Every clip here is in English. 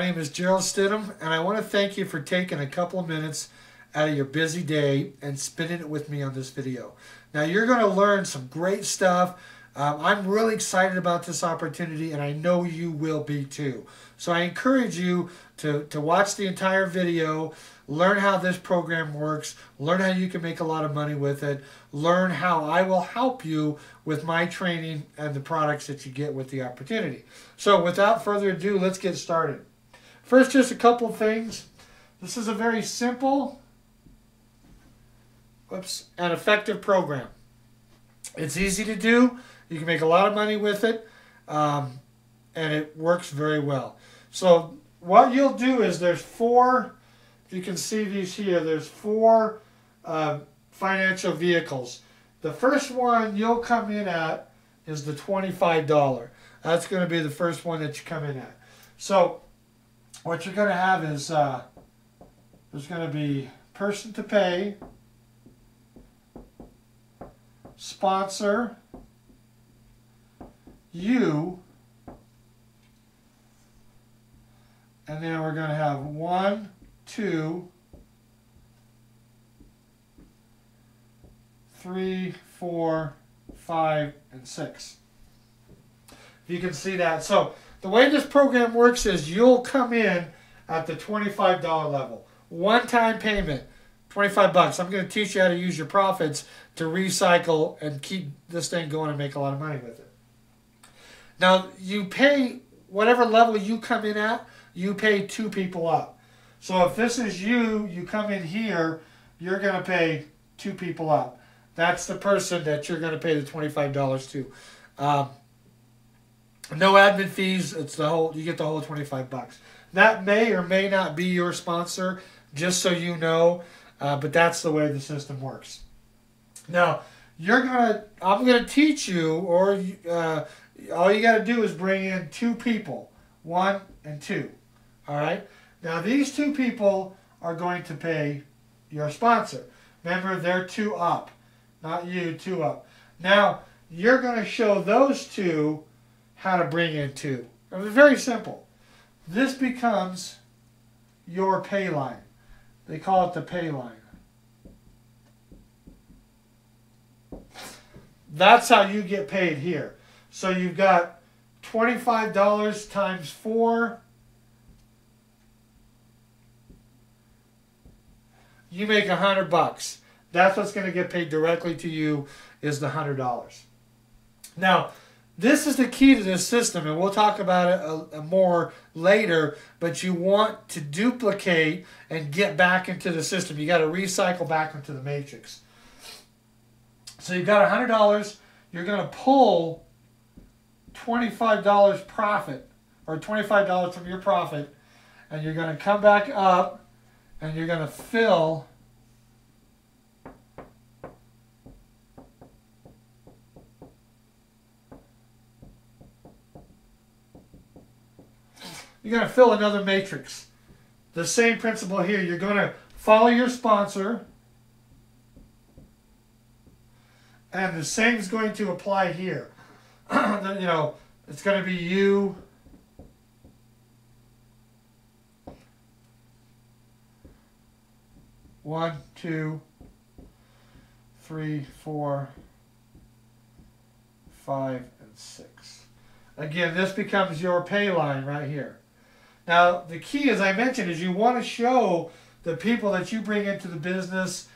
name is Gerald Stidham, and I want to thank you for taking a couple of minutes out of your busy day and spending it with me on this video. Now, you're going to learn some great stuff. I'm really excited about this opportunity, and I know you will be too. So I encourage you to watch the entire video, learn how this program works, learn how you can make a lot of money with it, learn how I will help you with my training and the products that you get with the opportunity. So without further ado, let's get started. First, just a couple of things. This is a very simple and effective program. It's easy to do. You can make a lot of money with it, and it works very well. So what you'll do is there's four, if you can see these here, there's four financial vehicles. The first one you'll come in at is the $25. That's going to be the first one that you come in at. So what you're going to have is there's going to be person to pay, sponsor, you, and then we're going to have 1, 2, 3, 4, 5, and 6. If you can see that. So the way this program works is you'll come in at the $25 level. One-time payment, 25 bucks. I'm going to teach you how to use your profits to recycle and keep this thing going and make a lot of money with it. Now, you pay whatever level you come in at, you pay 2 people up. So if this is you, you come in here, you're going to pay 2 people up. That's the person that you're going to pay the $25 to. No admin fees. It's the whole. You get the whole 25 bucks. That may or may not be your sponsor, just so you know. But that's the way the system works. Now, I'm gonna teach you, or all you got to do is bring in 2 people, 1 and 2. All right. Now, these 2 people are going to pay your sponsor. Remember, they're 2 up. Not you, 2 up. Now, you're going to show those 2 how to bring in 2. It's very simple. This becomes your pay line. They call it the pay line. That's how you get paid here. So you've got $25 times 4. You make 100 bucks. That's what's going to get paid directly to you, is the $100. Now, this is the key to this system, and we'll talk about it more later, but you want to duplicate and get back into the system. You got to recycle back into the matrix. So you've got $100. You're going to pull $25 profit, or $25 from your profit, and you're going to come back up, and you're going to fill another matrix. The same principle here. You're going to follow your sponsor, and the same is going to apply here. It's going to be you, one, 2, 3, 4, 5, and 6. Again, this becomes your pay line right here. Now, the key, as I mentioned, is you want to show the people that you bring into the business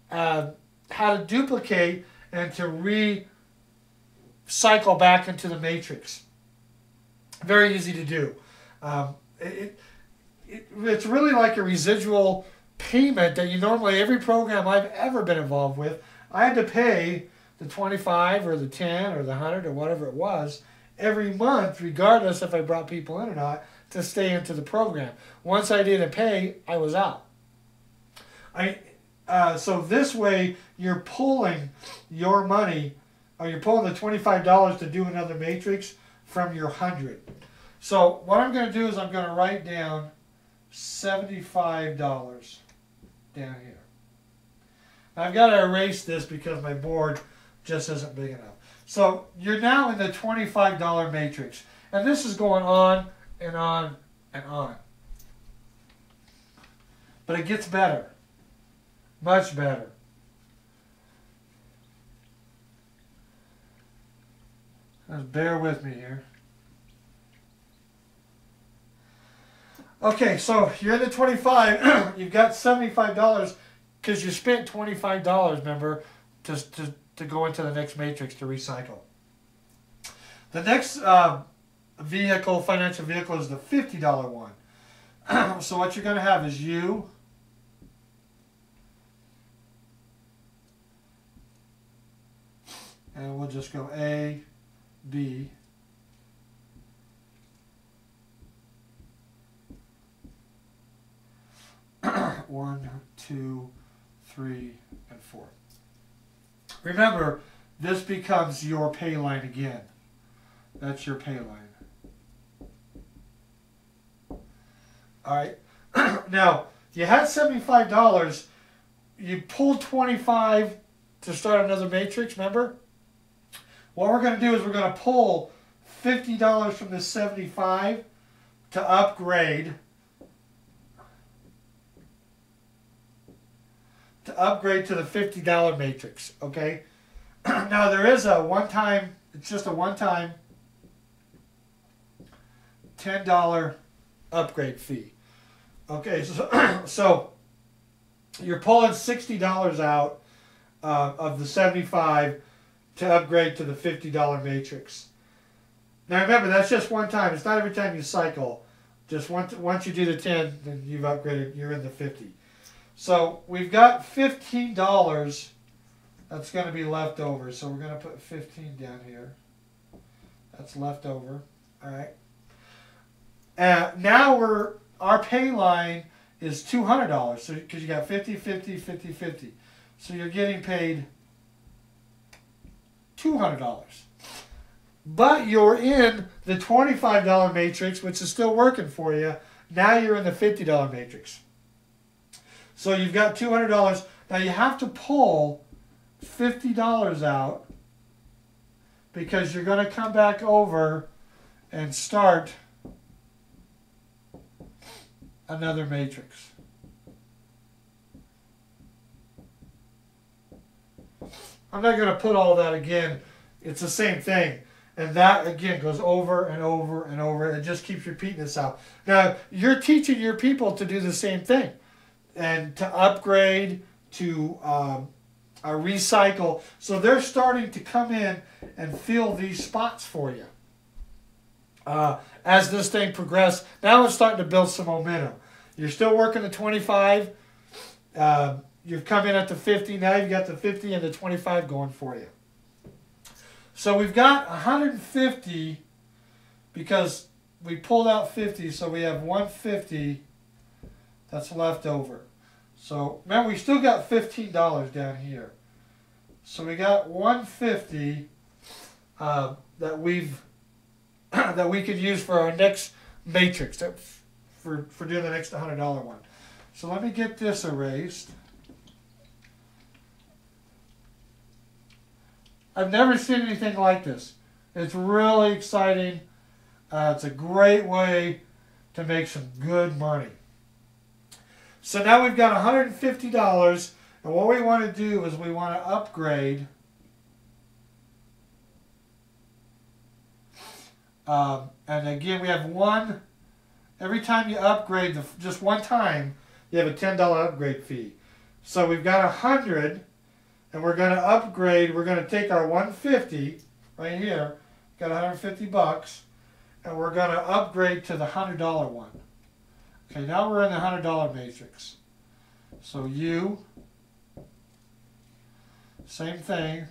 how to duplicate and to recycle back into the matrix. Very easy to do. It's really like a residual payment that you normally, every program I've ever been involved with, I had to pay the 25 or the 10 or the 100 or whatever it was every month, regardless if I brought people in or not, to stay into the program. Once I didn't pay, I was out. So this way, you're pulling your money, or you're pulling the $25 to do another matrix from your 100. So what I'm going to do is I'm going to write down $75 down here. I've got to erase this because my board just isn't big enough. So you're now in the $25 matrix. And this is going on and on and on. But it gets better. Much better. Just bear with me here. Okay, so you're in the 25. You've got $75 because you spent $25, remember, to go into the next matrix to recycle. The next financial vehicle is the $50 one. So what you're going to have is you, and we'll just go A, B, one, two, three, and four. Remember, this becomes your pay line again. That's your pay line. All right. Now, you had $75. You pulled 25 to start another matrix, remember? What we're going to do is we're going to pull $50 from the 75 to upgrade to the $50 matrix, okay? Now there is a one-time, it's just a one-time $10 upgrade fee. Okay, so you're pulling $60 out of the 75 to upgrade to the $50 matrix. Now remember, that's just one time. It's not every time you cycle. Just once you do the 10, then you've upgraded, you're in the 50. So we've got $15 that's going to be left over. So we're going to put 15 down here. That's left over. All right. Now our pay line is $200. So because you got 50, 50, 50, 50. So you're getting paid $200. But you're in the $25 matrix, which is still working for you. Now you're in the $50 matrix. So you've got $200. Now you have to pull $50 out because you're going to come back over and start another matrix. I'm not going to put all that again. It's the same thing. And that, again, goes over and over and over. It just keeps repeating itself. Now, you're teaching your people to do the same thing. And to upgrade, to recycle. So they're starting to come in and fill these spots for you. As this thing progresses, now it's starting to build some momentum. You're still working the 25. You've come in at the 50. Now you've got the 50 and the 25 going for you. So we've got 150 because we pulled out 50. So we have 150 that's left over. So remember, we still got $15 down here. So we got 150 that we could use for our next matrix, for doing the next $100 one. So let me get this erased. I've never seen anything like this. It's really exciting. It's a great way to make some good money. So now we've got $150, and what we want to do is we want to upgrade and again, we have one. Every time you upgrade, just one time, you have a $10 upgrade fee. So we've got 100, and we're going to upgrade. We're going to take our 150 right here, got 150 bucks, and we're going to upgrade to the $100 one. Okay, now we're in the $100 matrix. So you, same thing,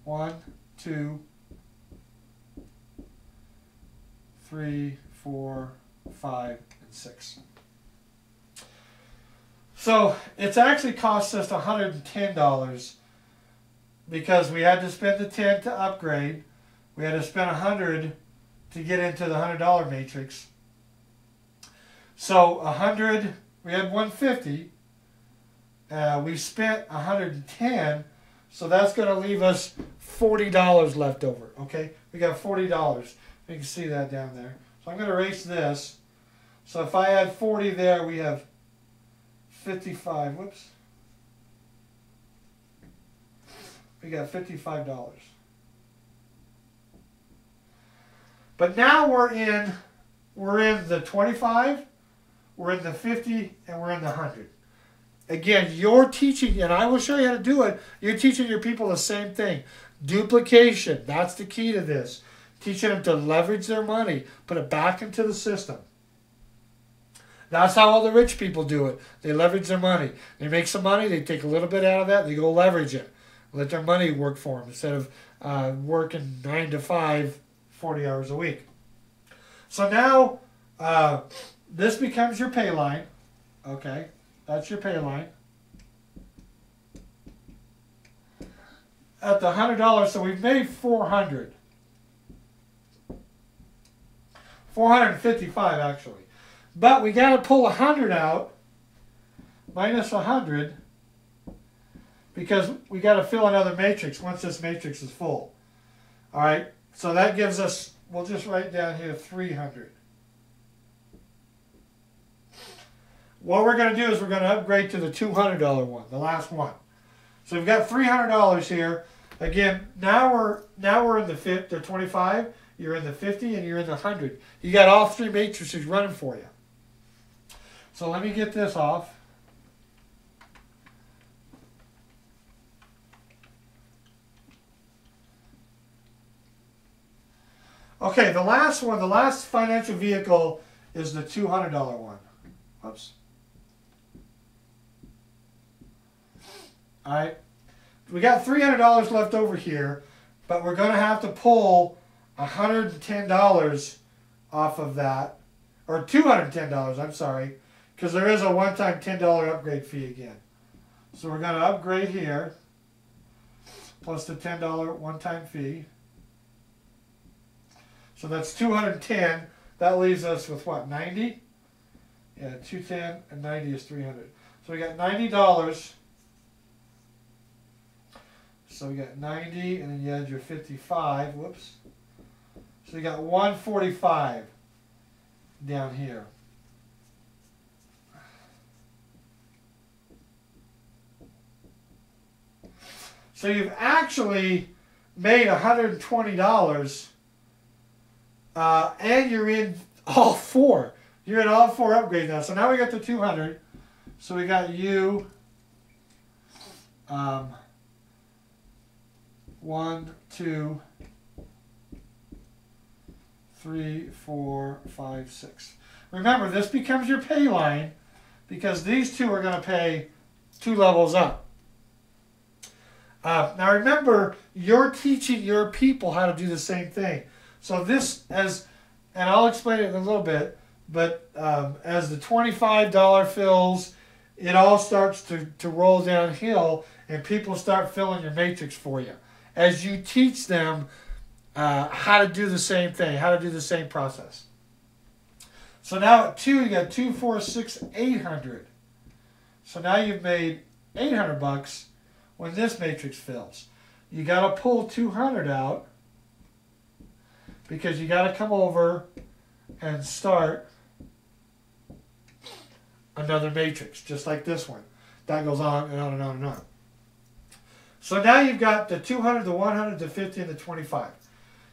1, 2, 3, 4, 5, and 6. So it's actually cost us $110 because we had to spend the 10 to upgrade. We had to spend 100 to get into the $100 matrix. So 100, we had 150. We spent 110, so that's going to leave us $40 left over. Okay, we got $40. You can see that down there. So I'm going to erase this. So if I add 40 there, we have 55. Whoops. We got $55. But now we're in the 25, we're in the 50, and we're in the 100. Again, you're teaching, and I will show you how to do it. You're teaching your people the same thing. Duplication, that's the key to this. Teaching them to leverage their money, put it back into the system. That's how all the rich people do it. They leverage their money. They make some money, they take a little bit out of that, they go leverage it. Let their money work for them instead of working 9 to 5, 40 hours a week. So now this becomes your pay line. Okay, that's your pay line. At the $100, so we've made $400. $455 actually. But we got to pull 100 out, minus 100, because we got to fill another matrix once this matrix is full. All right, so that gives us, we'll just write down here 300. What we're going to do is we're going to upgrade to the $200 one, the last one. So we've got $300 here. Again, now we're in the 25, you're in the 50, and you're in the 100. You got all three matrices running for you. So let me get this off. Okay, the last one, the last financial vehicle is the $200 one. Oops. All right. We got $300 left over here, but we're going to have to pull $110 off of that, or $210, I'm sorry, because there is a one-time $10 upgrade fee again. So we're going to upgrade here, plus the $10 one-time fee. So that's $210. That leaves us with what, 90? Yeah, 210 and 90 is 300. So we got $90. So we got 90, and then you add your 55. Whoops. So you got 145 down here. So you've actually made $120, and you're in all four. You're in all four upgrades now. So now we got the 200. So we got you. 1, 2, 3, 4, 5, 6. Remember, this becomes your pay line because these two are going to pay 2 levels up. Now remember, you're teaching your people how to do the same thing. So this, and I'll explain it in a little bit, but as the $25 fills, it all starts to roll downhill, and people start filling your matrix for you. As you teach them how to do the same thing, how to do the same process. So now at 2, you got 2, 4, 6, 800. So now you've made $800 when this matrix fills. You got to pull 200 out because you got to come over and start another matrix, just like this one. That goes on and on and on and on. So now you've got the 200, the 100, the 50, and the 25.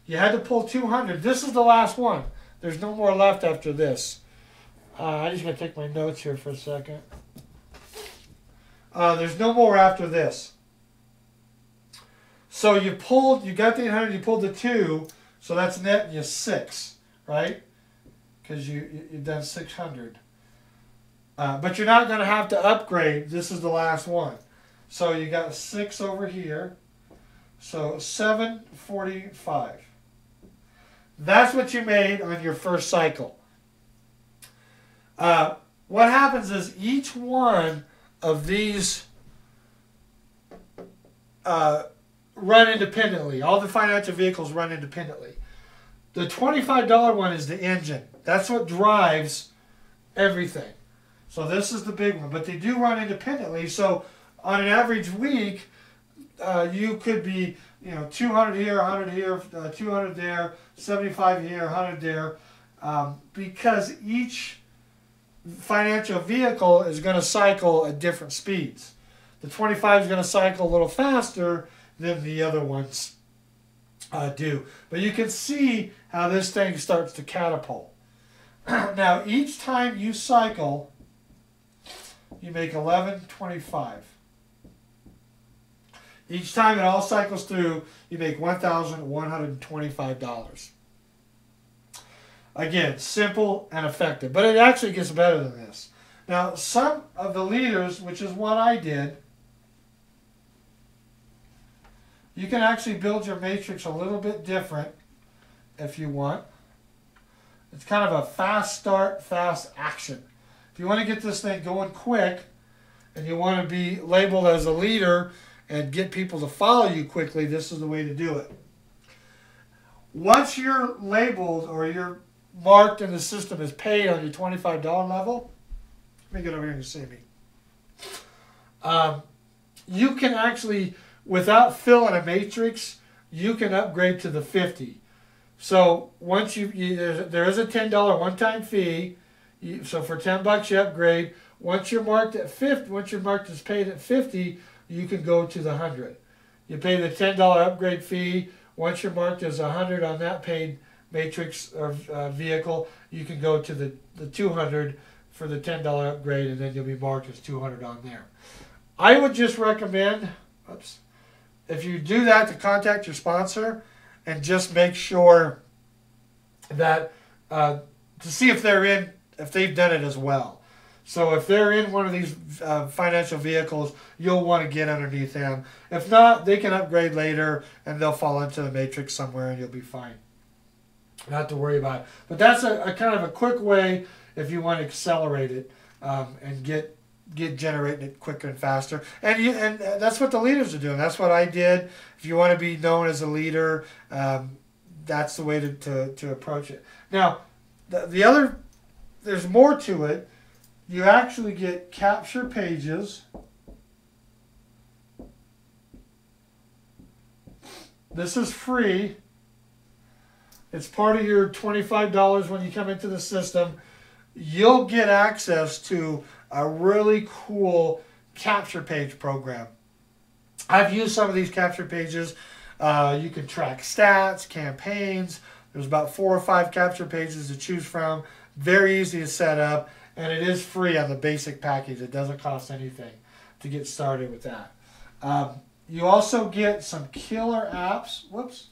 You had to pull 200. This is the last one. There's no more left after this. I just got to take my notes here for a second. There's no more after this. So you got the 800, you pulled the 2, so that's netting you 6, right? Because you've done 600. But you're not going to have to upgrade. This is the last one. So you got 6 over here. So 745. That's what you made on your first cycle. What happens is each one of these run independently. All the financial vehicles run independently. The $25 one is the engine. That's what drives everything. So this is the big one. But they do run independently. So on an average week, you could be, 200 here, 100 here, 200 there, 75 here, 100 there, because each financial vehicle is going to cycle at different speeds. The 25 is going to cycle a little faster than the other ones do. But you can see how this thing starts to catapult. Now, each time you cycle, you make $11.25. Each time it all cycles through, you make $1,125. Again, simple and effective. But it actually gets better than this. Now, some of the leaders, which is what I did, you can actually build your matrix a little bit different if you want. It's kind of a fast start, fast action. If you want to get this thing going quick and you want to be labeled as a leader and get people to follow you quickly, this is the way to do it. Once you're labeled or you're marked in the system as paid on your $25 level, let me get over here and see me. You can actually, without filling a matrix, you can upgrade to the 50. So once there is a $10 one-time fee. So for $10 you upgrade. Once you're marked at 50, once you're marked as paid at 50, you can go to the 100. You pay the $10 upgrade fee. Once you're marked as 100 on that paid matrix or vehicle, you can go to the 200 for the $10 upgrade, and then you'll be marked as 200 on there. I would just recommend, if you do that, to contact your sponsor and just make sure that to see if they've done it as well. So if they're in one of these financial vehicles, you'll want to get underneath them. If not, they can upgrade later and they'll fall into the matrix somewhere and you'll be fine. Not to worry about it. But that's a kind of a quick way if you want to accelerate it and get generating it quicker and faster. And that's what the leaders are doing. That's what I did. If you want to be known as a leader, that's the way to approach it. Now, there's more to it. You actually get capture pages. This is free. It's part of your $25 when you come into the system. You'll get access to a really cool capture page program. I've used some of these capture pages. You can track stats, campaigns. There's about 4 or 5 capture pages to choose from. Very easy to set up, and it is free on the basic package. It doesn't cost anything to get started with that. You also get some killer apps. Whoops.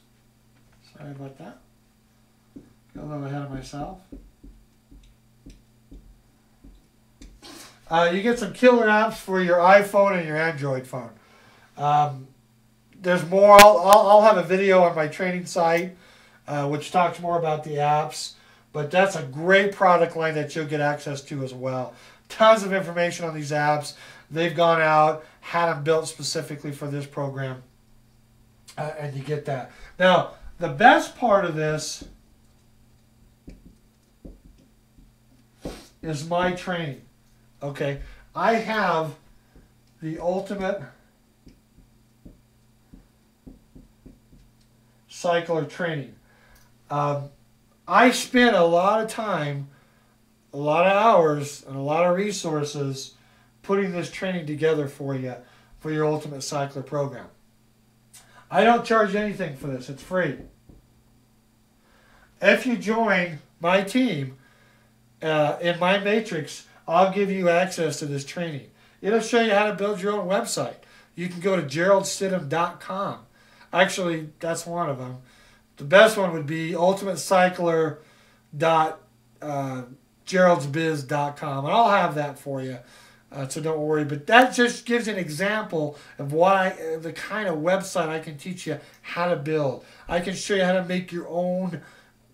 Sorry about that. Got a little ahead of myself. You get some killer apps for your iPhone and your Android phone. There's more. I'll have a video on my training site which talks more about the apps. But that's a great product line that you'll get access to as well. Tons of information on these apps. They've gone out, had them built specifically for this program. And you get that. Now, the best part of this is my training. Okay, I have the ultimate cycler training. I spent a lot of time, a lot of hours, and a lot of resources putting this training together for you for your Ultimate Cycler program. I don't charge anything for this. It's free. If you join my team in my matrix, I'll give you access to this training. It'll show you how to build your own website. You can go to geraldstidham.com. Actually, that's one of them. The best one would be ultimatecycler.geraldsbiz.com, and I'll have that for you, so don't worry. But that just gives an example of the kind of website I can teach you how to build. I can show you how to make your own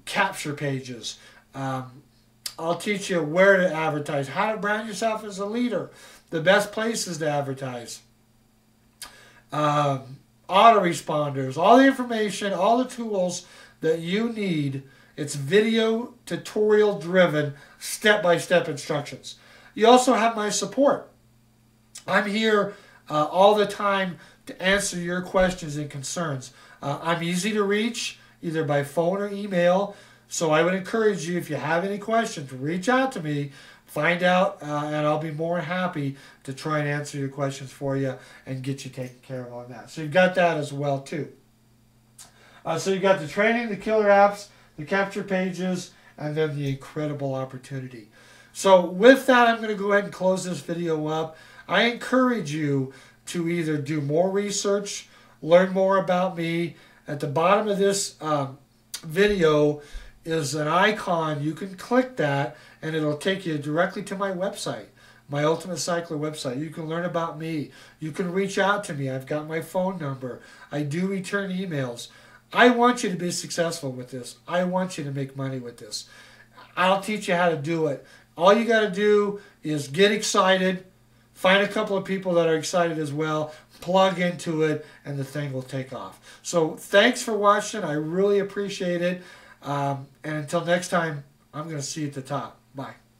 capture pages. I'll teach you where to advertise, how to brand yourself as a leader, the best places to advertise. Autoresponders, all the information, all the tools that you need. It's video tutorial driven, step-by-step instructions. You also have my support. I'm here all the time to answer your questions and concerns. I'm easy to reach either by phone or email, so I would encourage you, if you have any questions, reach out to me. Find out, and I'll be more happy to try and answer your questions for you and get you taken care of on that. So you've got that as well too. So you've got the training, the killer apps, the capture pages, and then the incredible opportunity. So with that, I'm going to go ahead and close this video up. I encourage you to either do more research, learn more about me. At the bottom of this video is an icon. You can click that and it'll take you directly to my website, my Ultimate Cycler website. You can learn about me. You can reach out to me. I've got my phone number. I do return emails. I want you to be successful with this. I want you to make money with this. I'll teach you how to do it. All you got to do is get excited, find a couple of people that are excited as well, plug into it, and the thing will take off. So thanks for watching. I really appreciate it. And until next time, I'm going to see you at the top. Bye.